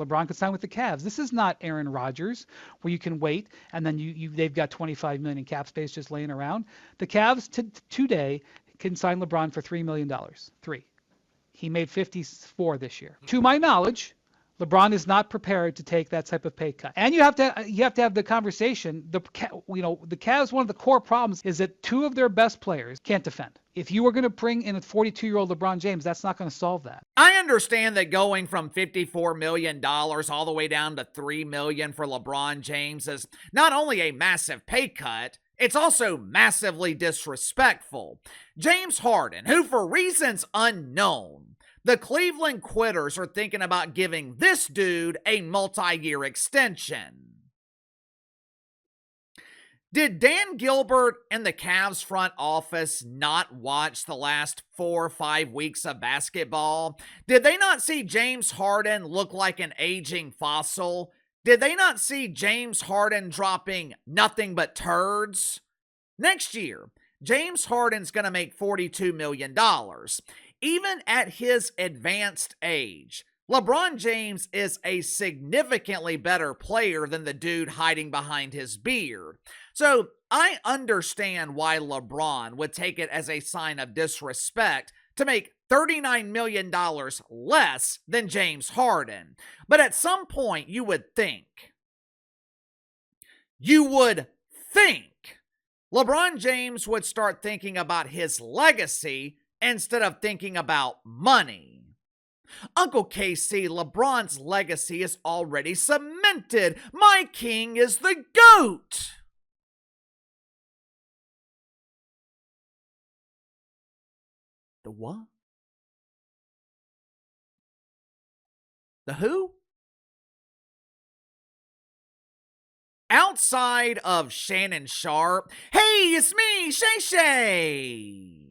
LeBron could sign with the Cavs. This is not Aaron Rodgers, where you can wait and then they've got 25 million in cap space just laying around. The Cavs today can sign LeBron for $3 million. Three. He made 54 this year. To my knowledge, LeBron is not prepared to take that type of pay cut. And you have to have the conversation. The Cavs, one of the core problems is that two of their best players can't defend. If you were going to bring in a 42-year-old LeBron James, that's not going to solve that. I understand that going from $54 million all the way down to $3 million for LeBron James is not only a massive pay cut, it's also massively disrespectful. James Harden, who for reasons unknown, the Cleveland Quitters are thinking about giving this dude a multi-year extension. Did Dan Gilbert and the Cavs front office not watch the last 4 or 5 weeks of basketball? Did they not see James Harden look like an aging fossil? Did they not see James Harden dropping nothing but turds? Next year, James Harden's going to make $42 million. Even at his advanced age, LeBron James is a significantly better player than the dude hiding behind his beard. So I understand why LeBron would take it as a sign of disrespect to make $39 million less than James Harden. But at some point, you would think LeBron James would start thinking about his legacy instead of thinking about money. Uncle KC, LeBron's legacy is already cemented. My king is the GOAT. The what? The who? Outside of Shannon Sharpe, hey, it's me, Shay Shay.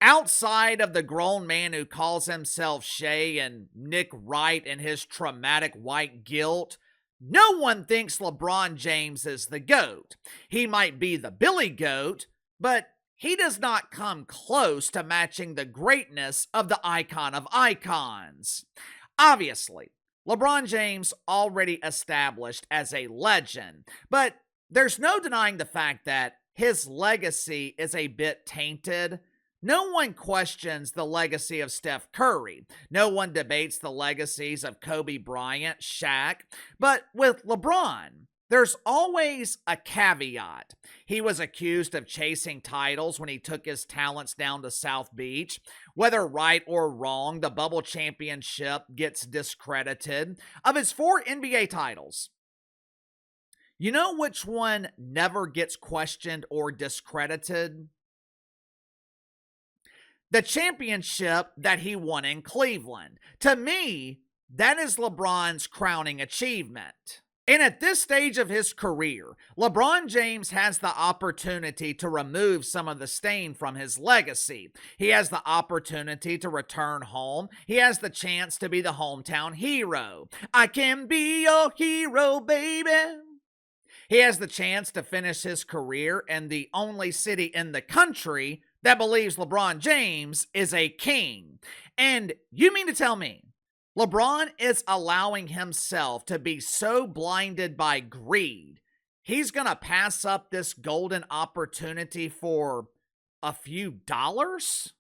Outside of the grown man who calls himself Shay and Nick Wright and his traumatic white guilt, no one thinks LeBron James is the GOAT. He might be the Billy Goat, but he does not come close to matching the greatness of the icon of icons. Obviously, LeBron James already established as a legend, but there's no denying the fact that his legacy is a bit tainted. No one questions the legacy of Steph Curry. No one debates the legacies of Kobe Bryant, Shaq. But with LeBron, there's always a caveat. He was accused of chasing titles when he took his talents down to South Beach. Whether right or wrong, the bubble championship gets discredited. Of his 4 NBA titles, you know which one never gets questioned or discredited? The championship that he won in Cleveland. To me, that is LeBron's crowning achievement. And at this stage of his career, LeBron James has the opportunity to remove some of the stain from his legacy. He has the opportunity to return home. He has the chance to be the hometown hero. I can be your hero, baby. He has the chance to finish his career in the only city in the country that believes LeBron James is a king. And you mean to tell me LeBron is allowing himself to be so blinded by greed, he's going to pass up this golden opportunity for a few dollars?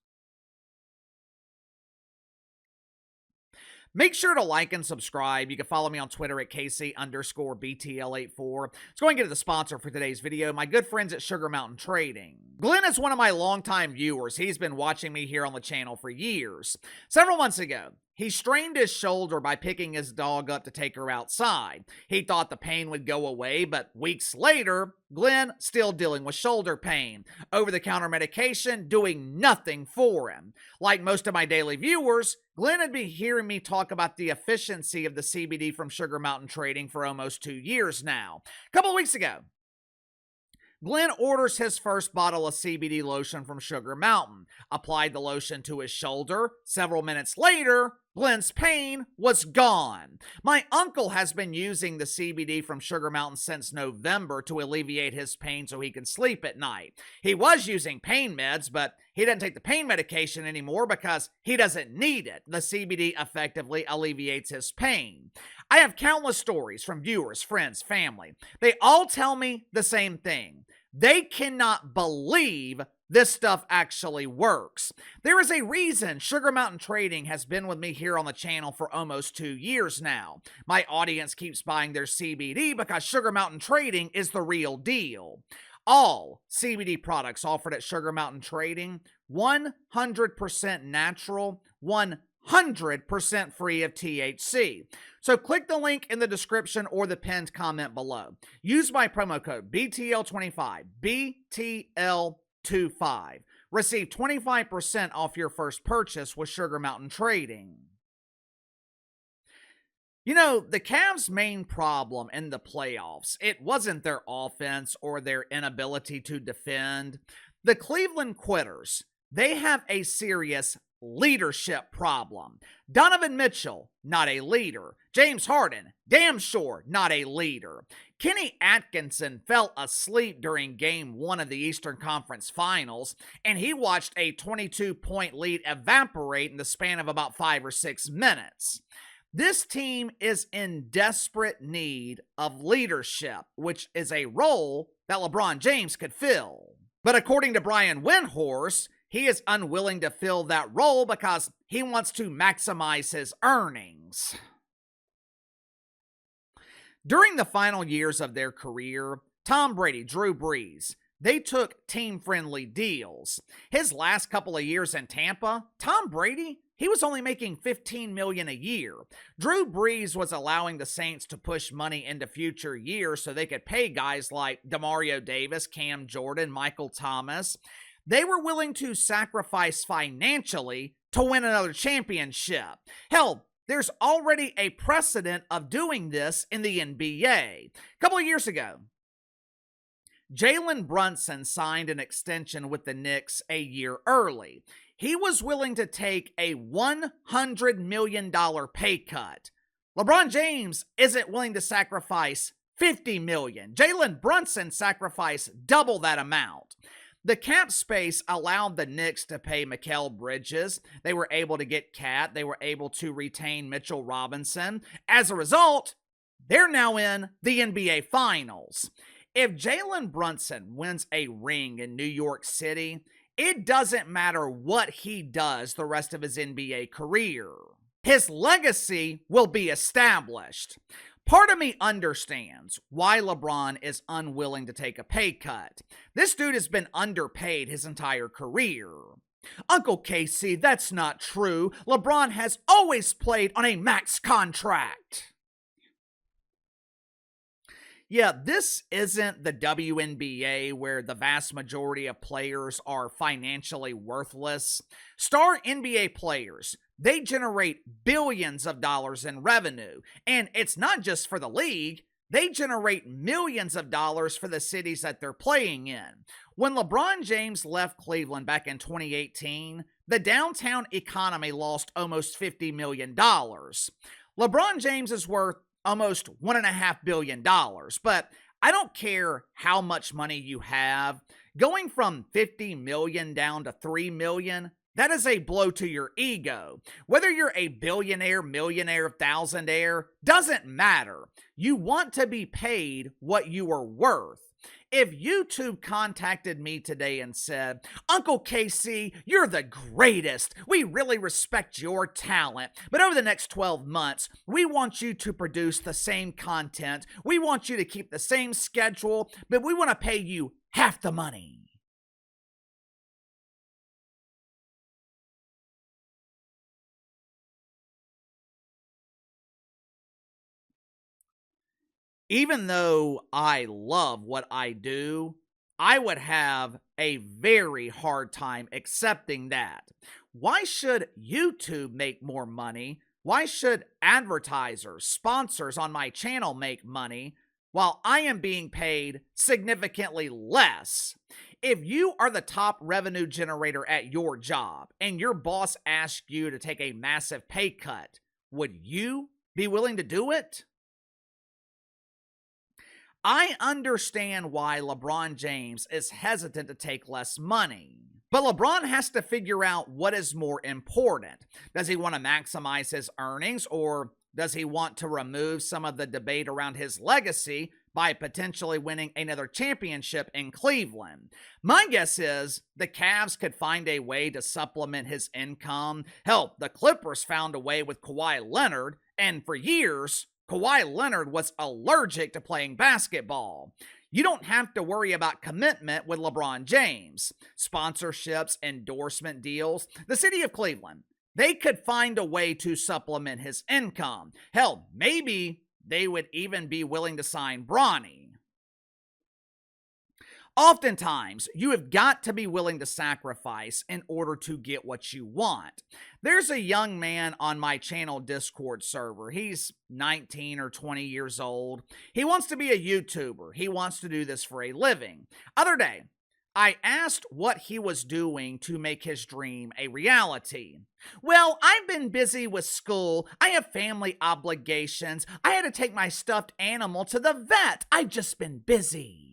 Make sure to like and subscribe. You can follow me on Twitter at KC_BTL84. Let's go and get to the sponsor for today's video, my good friends at Sugar Mountain Trading. Glenn is one of my longtime viewers. He's been watching me here on the channel for years. Several months ago, he strained his shoulder by picking his dog up to take her outside. He thought the pain would go away, but weeks later, Glenn still dealing with shoulder pain. Over-the-counter medication doing nothing for him. Like most of my daily viewers, Glenn had been hearing me talk about the efficiency of the CBD from Sugar Mountain Trading for almost 2 years now. A couple of weeks ago, Glenn orders his first bottle of CBD lotion from Sugar Mountain, applied the lotion to his shoulder. Several minutes later, Glenn's pain was gone. My uncle has been using the CBD from Sugar Mountain since November to alleviate his pain so he can sleep at night. He was using pain meds, but he doesn't take the pain medication anymore because he doesn't need it. The CBD effectively alleviates his pain. I have countless stories from viewers, friends, family. They all tell me the same thing. They cannot believe this stuff actually works. There is a reason Sugar Mountain Trading has been with me here on the channel for almost 2 years now. My audience keeps buying their CBD because Sugar Mountain Trading is the real deal. All CBD products offered at Sugar Mountain Trading, 100% natural, 100% free of THC. So click the link in the description or the pinned comment below. Use my promo code BTL25, BTL25. Receive 25% off your first purchase with Sugar Mountain Trading. You know, the Cavs' main problem in the playoffs, it wasn't their offense or their inability to defend. The Cleveland Quitters, they have a serious leadership problem. Donovan Mitchell, not a leader. James Harden, damn sure not a leader. Kenny Atkinson fell asleep during Game 1 of the Eastern Conference Finals, and he watched a 22-point lead evaporate in the span of about 5 or 6 minutes. This team is in desperate need of leadership, which is a role that LeBron James could fill. But according to Brian Windhorst, he is unwilling to fill that role because he wants to maximize his earnings. During the final years of their career, Tom Brady, Drew Brees, they took team-friendly deals. His last couple of years in Tampa, Tom Brady, he was only making $15 million a year. Drew Brees was allowing the Saints to push money into future years so they could pay guys like Demario Davis, Cam Jordan, Michael Thomas. They were willing to sacrifice financially to win another championship. Hell, there's already a precedent of doing this in the NBA. A couple of years ago, Jalen Brunson signed an extension with the Knicks a year early. He was willing to take a $100 million pay cut. LeBron James isn't willing to sacrifice $50 million. Jalen Brunson sacrificed double that amount. The cap space allowed the Knicks to pay Mikal Bridges. They were able to get Cat. They were able to retain Mitchell Robinson. As a result, they're now in the NBA Finals. If Jalen Brunson wins a ring in New York City, it doesn't matter what he does the rest of his NBA career. His legacy will be established. Part of me understands why LeBron is unwilling to take a pay cut. This dude has been underpaid his entire career. Uncle Casey, that's not true. LeBron has always played on a max contract. Yeah, this isn't the WNBA where the vast majority of players are financially worthless. Star NBA players, they generate billions of dollars in revenue. And it's not just for the league. They generate millions of dollars for the cities that they're playing in. When LeBron James left Cleveland back in 2018, the downtown economy lost almost $50 million. LeBron James is worth almost $1.5 billion. But I don't care how much money you have. Going from $50 million down to $3 million, that is a blow to your ego. Whether you're a billionaire, millionaire, thousandaire, doesn't matter. You want to be paid what you are worth. If YouTube contacted me today and said, Uncle KC, you're the greatest. We really respect your talent. But over the next 12 months, we want you to produce the same content. We want you to keep the same schedule, but we want to pay you half the money. Even though I love what I do, I would have a very hard time accepting that. Why should YouTube make more money? Why should advertisers, sponsors on my channel make money? while I am being paid significantly less. If you are the top revenue generator at your job and your boss asks you to take a massive pay cut, would you be willing to do it? I understand why LeBron James is hesitant to take less money. But LeBron has to figure out what is more important. Does he want to maximize his earnings, or does he want to remove some of the debate around his legacy by potentially winning another championship in Cleveland? My guess is the Cavs could find a way to supplement his income. Hell, the Clippers found a way with Kawhi Leonard, and for years, Kawhi Leonard was allergic to playing basketball. You don't have to worry about commitment with LeBron James. Sponsorships, endorsement deals. The city of Cleveland, they could find a way to supplement his income. Hell, maybe they would even be willing to sign Bronny. Oftentimes, you have got to be willing to sacrifice in order to get what you want. There's a young man on my channel Discord server. He's 19 or 20 years old. He wants to be a YouTuber. He wants to do this for a living. Other day, I asked what he was doing to make his dream a reality. Well, I've been busy with school. I have family obligations. I had to take my stuffed animal to the vet. I've just been busy.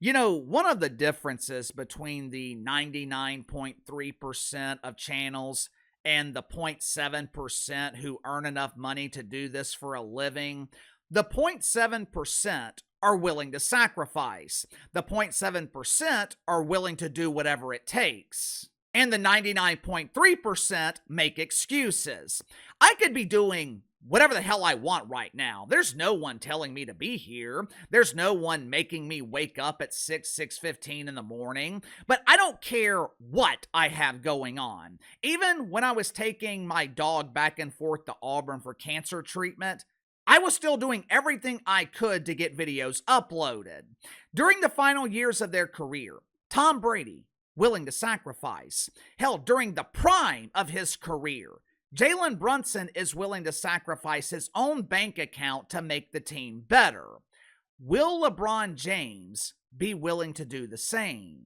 You know, one of the differences between the 99.3% of channels and the 0.7% who earn enough money to do this for a living, the 0.7% are willing to sacrifice. The 0.7% are willing to do whatever it takes. And the 99.3% make excuses. I could be doing whatever the hell I want right now. There's no one telling me to be here. There's no one making me wake up at 6:15 in the morning. But I don't care what I have going on. Even when I was taking my dog back and forth to Auburn for cancer treatment, I was still doing everything I could to get videos uploaded. During the final years of their career, Tom Brady, willing to sacrifice. Hell, during the prime of his career, Jalen Brunson is willing to sacrifice his own bank account to make the team better. Will LeBron James be willing to do the same?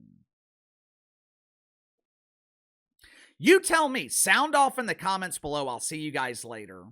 You tell me. Sound off in the comments below. I'll see you guys later.